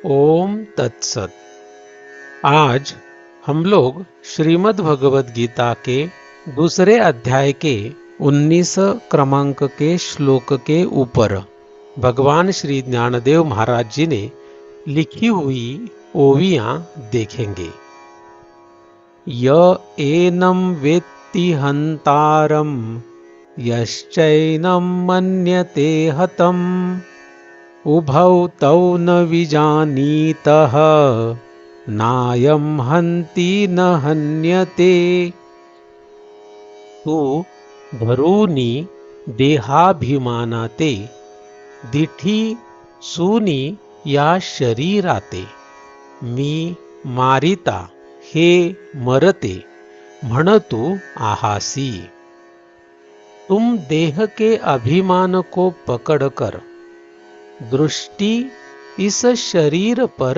ओम तत्सत। आज हम लोग श्रीमद् भगवद गीता के दूसरे अध्याय के 19 क्रमांक के श्लोक के ऊपर भगवान श्री ज्ञानदेव महाराज जी ने लिखी हुई ओवियां देखेंगे। य एनं वेत्ति हंतारम यश्चैनं मन्यते हतम् उभौ तौ न विजानीतः नायं हन्ति न हन्यते। तू धरूनी देहाभिमानाते दिठी सूनी या शरीराते मी मारिता हे मरते म्हणतु आहासी। तुम देह के अभिमान को पकड़कर दृष्टि इस शरीर पर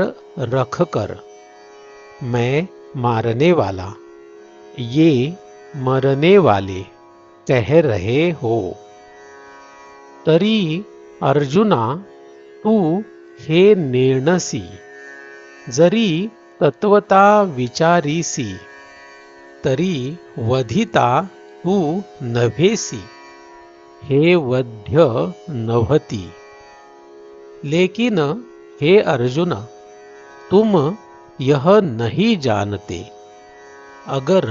रखकर मैं मारने वाला, ये मरने वाले कह रहे हो। तरी अर्जुना तू हे नेणसी, जरी तत्वता विचारीसी तरी वधिता तू नभेसी, हे वध्य नभती। लेकिन हे अर्जुन, तुम यह नहीं जानते, अगर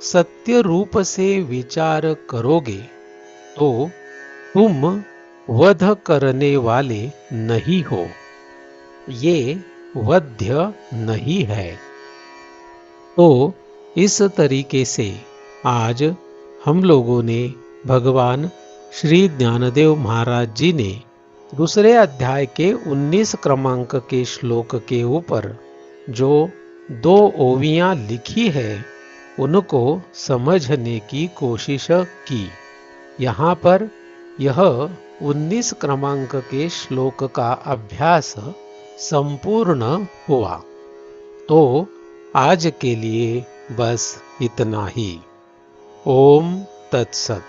सत्य रूप से विचार करोगे तो तुम वध करने वाले नहीं हो, ये वध्य नहीं है। तो इस तरीके से आज हम लोगों ने भगवान श्री ज्ञानदेव महाराज जी ने दूसरे अध्याय के 19 क्रमांक के श्लोक के ऊपर जो 2 ओवियां लिखी है उनको समझने की कोशिश की। यहाँ पर यह 19 क्रमांक के श्लोक का अभ्यास संपूर्ण हुआ। तो आज के लिए बस इतना ही। ओम तत्सत।